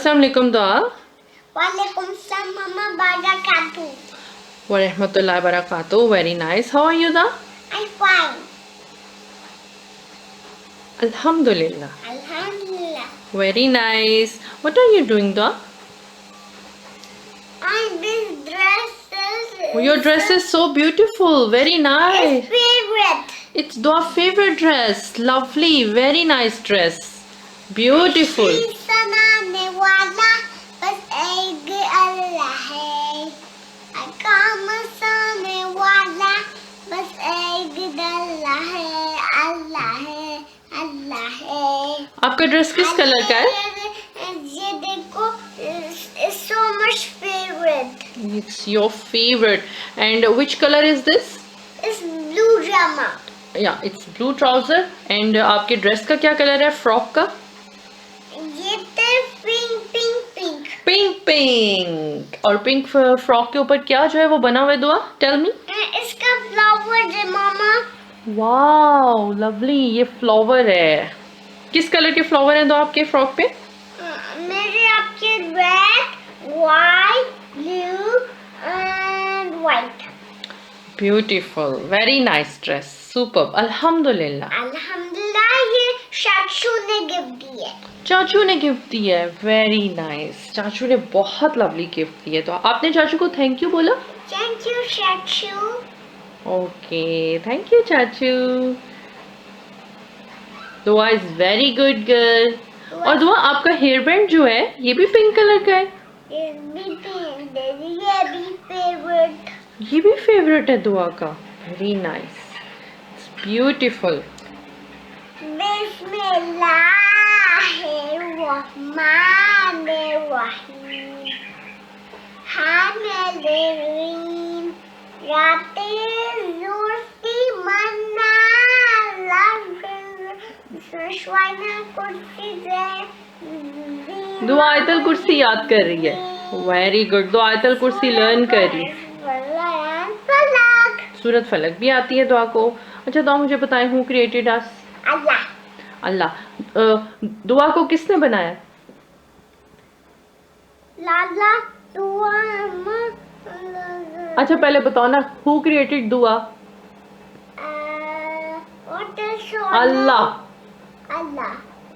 अस्सलाम वालेकुम दुआ। वालेकुम सलाम barakatuh. Wa rahmatullahi wa barakatuh. Very nice. How are you da? I'm fine. Alhamdulillah. Alhamdulillah. Very nice. What are you doing da? This dress Your dress is so beautiful. Very nice. favorite. It's Dua's favorite dress. Lovely. Very nice dress. Beautiful. बनाने वाला बस एक अल्लाह है। काम साने वाला बस एक अल्लाह है, अल्लाह है, अल्लाह है। आपका ड्रेस किस कलर का है? ये देखो, it's so much favorite. It's your favorite. And which color is this? It's blue drama. Yeah, it's blue trouser. And आपके ड्रेस का क्या कलर है? फ्रॉक का? ये तो pink pink pink. Pink pink. और पिंक फ्रॉक के ऊपर क्या जो है वो बना हुआ है दुआ? Tell me. इसका फ्लावर है मामा। वाओ लवली, ये फ्लावर है। किस कलर के फ्लावर हैं दो आपके फ्रॉक पे? मेरे आपके red, white, blue and white. Beautiful, very nice dress, superb, अल्हम्दुलिल्लाह। अल्हम्दुलिल्लाह, ये चाचू ने गिफ्ट दी है। चाचू ने गिफ्ट दी है, वेरी नाइस। चाचू ने बहुत लवली गिफ्ट दी है। तो आपने चाचू को थैंक यू बोला? थैंक यू चाचू। ओके, थैंक यू चाचू। दुआ इज वेरी गुड गर्ल। और दुआ आपका हेयर बैंड जो है ये भी पिंक कलर का है? ये भी पिंक है, ये भी फेवरेट। ये भी फेवरेट है दुआ का। Very nice, it's beautiful. बिस्मिल्लाहिर्रहमानिर्रहीम। हामिदीन रातें जुल्फी मन्ना कुर्सी से दुआ आयतल कुर्सी याद कर रही है। Very good. दुआ आयतल कुर्सी लर्न कर रही है। सूरत फलक भी आती है दुआ को। अच्छा दुआ मुझे बताएं, हु क्रिएटेड अस? अल्लाह। अल्लाह। दुआ को किसने बनाया? लाला दुआ। अच्छा पहले बताओ ना, हु क्रिएटेड दुआ? अल्लाह। अल्लाह।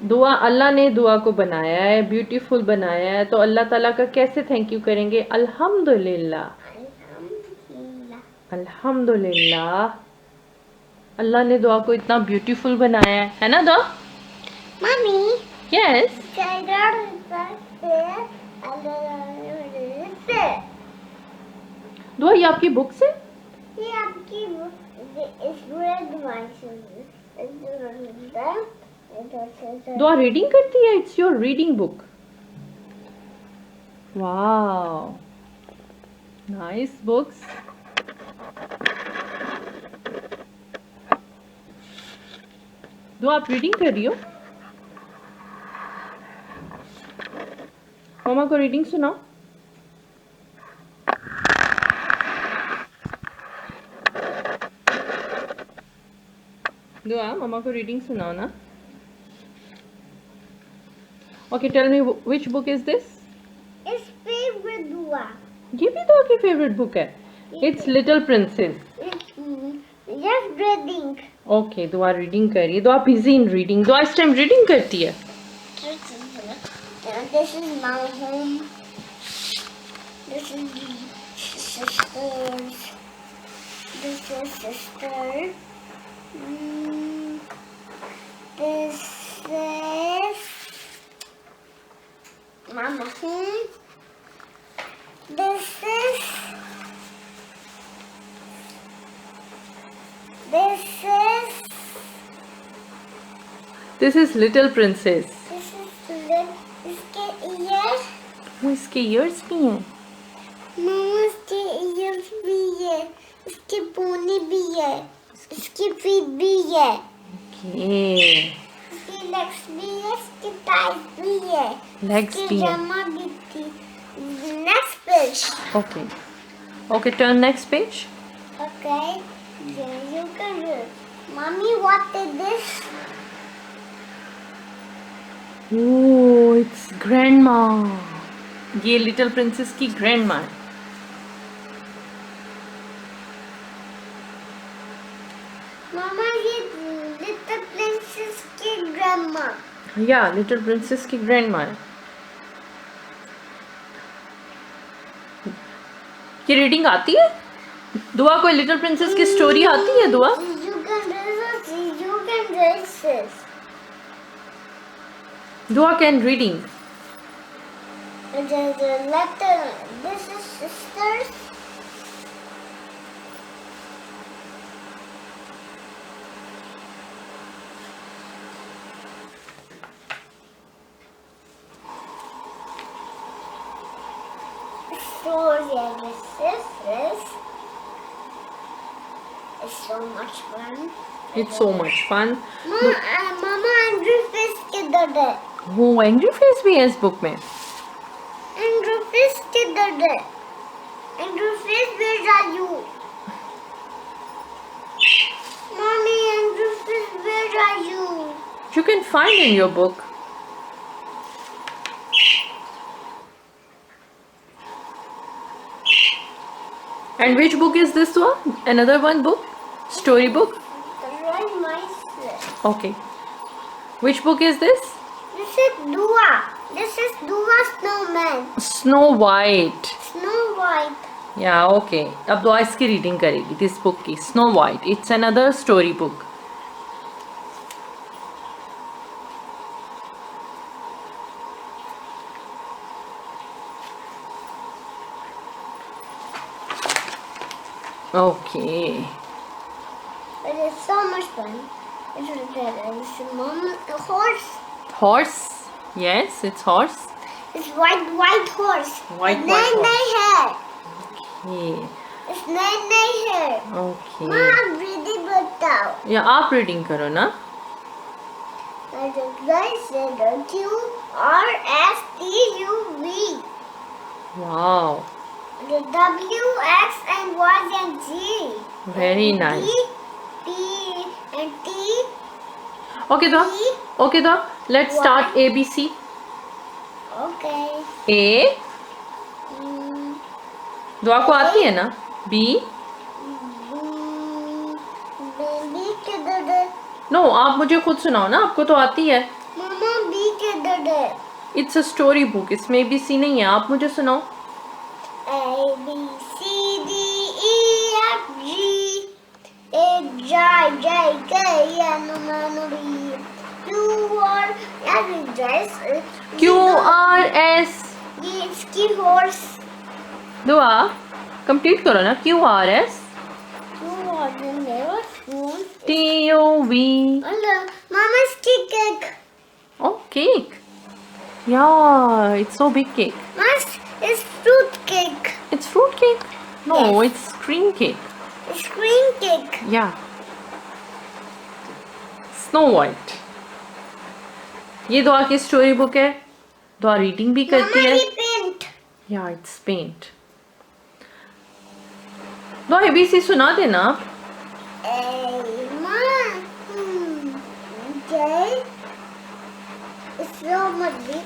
दुआ, अल्लाह ने दुआ को बनाया है, ब्यूटीफुल बनाया है। तो अल्लाह ताला का कैसे थैंक यू करेंगे? अल्हम्दुलिल्लाह। अल्हम्दुलिल्लाह, अल्लाह ने दुआ को इतना ब्यूटीफुल बनाया है ना दुआ? मम्मी। यस। दुआ ये आपकी बुक से? ये आपकी दुआ रीडिंग करती है? It's your reading book. Wow, nice books. दुआ आप रीडिंग कर रही हो? मम्मा को रीडिंग सुनाओ। दुआ मम्मा को रीडिंग सुनाओ ना। Okay, tell me which book is this? It's favourite Dua. ये भी दुआ की फेवरेट बुक है। It's little princess. Just reading. Okay, Dua reading कर रही है। दुआ बिजी इन रीडिंग। दुआ इस टाइम रीडिंग करती है। This is my home. This is sisters. This is sister. This is mama home. This is this is little princess. इसके years. वो इसके ईयर्स भी हैं। मामा इसके ईयर्स भी है, इसके पोनी भी है, इसकी फीट भी है। ओके, इसकी लेग्स भी है, इसकी टाइस भी है, लेग्स भी है। जामा भी थी। Next page. Okay okay, turn next page. Okay, you can do it. Mommy, what is this? Oh, it's grandma. ये लिटिल प्रिंसेस की ग्रैंडमा है. Mama, ये little princess की grandma. या लिटिल प्रिंसेस की ग्रैंडमा है. ये रीडिंग आती है? दुआ को लिटिल प्रिंसेस की स्टोरी आती है दुआ? You can raise this. दुआ can reading. There's a letter. This is sisters. So yeah, this is it's so much fun. It's so much fun. Mama, Andrew Fish किधर है? वो एंग्री फेस भी है इस बुक में. Andrew Fish किधर है? Andrew Fish, where are you? Mommy, Andrew Fish, where are you? You can find in your book. And which book is this one? Another one book? Story book? Right, myself. Okay. Which book is this? This is Duaa. This is Duaa Snowman. Snow White. Snow White. Yeah, okay. अब दुआ इसकी reading करेगी this book की Snow White. It's another story book. Okay. It is so much fun. It's a mom, a horse. Horse. Yes, it's horse. It's white horse. White It's nine hair. Okay. It's nine hair. Okay. Mom, ready बताओ. या आप reading करो ना. The guy said QRSTUV. Wow. The W, X, and Y, and G. Very And nice. T, and T. Okay, दुआ. Okay, दुआ. Let's start ABC. Okay. A. Mm, दुआ को आती है ना? B. B किधर है? No, आप मुझे खुद सुनाओ ना. आपको तो आती है. मामा B किधर है? It's a story book. इसमें ABC नहीं है. आप मुझे सुनाओ. A B C D E F G H I J K L M N O P Q R S Q R S. ये इसकी horse. दुआ कंप्लीट करो ना. Q R S Q R never spoon. T U V. Hello, Mama, इसकी cake. Oh, cake. Yeah, it's so big cake. Mas is fruit cake. It's fruit cake. No, Yes. it's cream cake. It's cream cake. Yeah. Snow White. ये दुआ की story book है. दुआ reading भी करती Mama, है. he paint. Yeah, it's paint. दुआ ABC सुना देना आप. A man. J. It's so much big.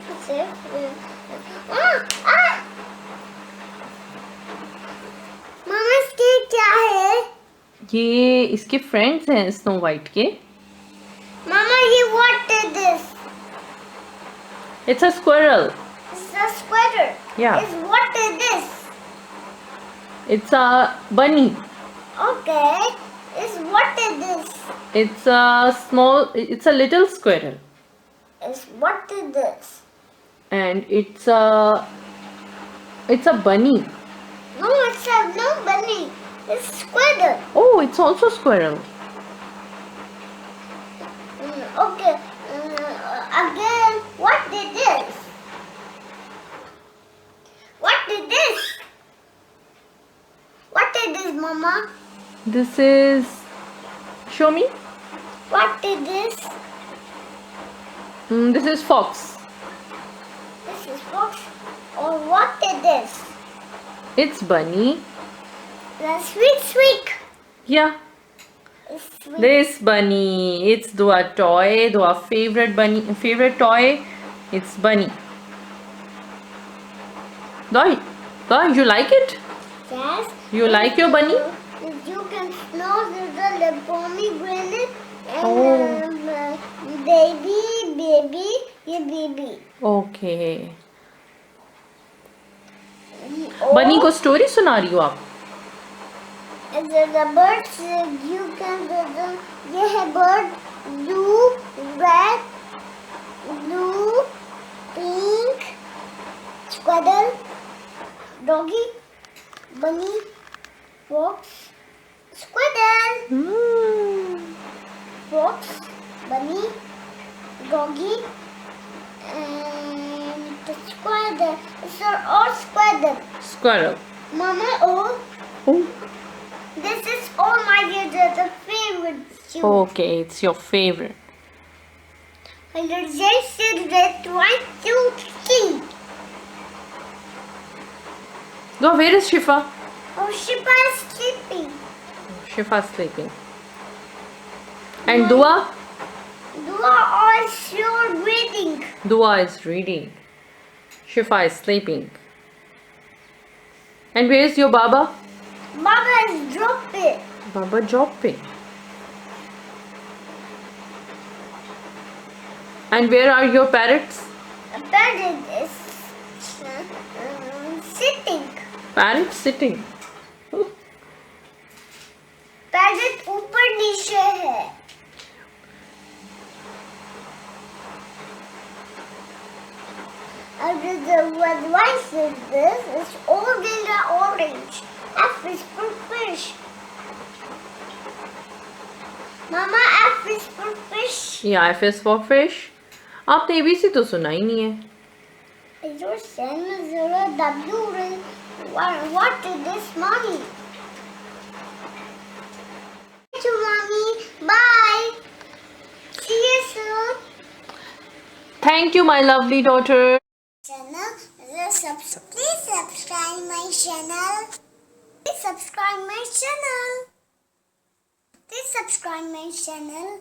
मामा इसके क्या है? ये इसके फ्रेंड्स हैं स्नो वाइट के. मामा ये what is this? It's a squirrel. It's a sweater. Yeah. It's what is this? It's a bunny. Okay. It's what is this? It's a small. It's a little squirrel, It's what is this? and it's a bunny. No, it's a no bunny. It's squirrel. Oh, it's also squirrel. Okay. Again, what is this? What is this? What is this, Mama? This is. Show me. What is this? This is fox. This is fox. Or what is this? It's bunny. The sweet. Yeah. It's sweet. This bunny. It's Dua toy. Dua favorite bunny. Favorite toy. It's bunny. Dua, you like it? Yes. You like your bunny? You can smell the pomegranate and Oh. baby, yeah, baby. Okay. बनी Oh, को story सुना रही हो आप? the birds you can ये है bird blue, red, blue, pink, squirrel, doggy, bunny, fox, squirrel, fox, bunny, doggy, and the squirrel. These are all squirrel. Squirrel. Mama, oh, Oh. this is all my the favorite. Okay, it's your favorite. Allergies that 1, 2, 3. Dua, where is Shifa? Oh, Shiba is sleeping. Shifa's sleeping. And Dua? Dua is sure reading. Dua is reading. Shifa is sleeping. And where is your Baba? Baba is dropping. Baba dropping. And where are your parrots? A parrot is sitting. Parrot sitting. Parrot ऊपर नीचे है. Why is this? It's old in the orange. F is for fish. Mama, F is for fish. Yeah, F is for fish. आपने ABC तो सुना ही नहीं है. Your son is a W. What is this money? Thank you, mommy. Bye. See you soon. Thank you, my lovely daughter. Channel. Please subscribe my channel. Please subscribe my channel. Please subscribe my channel.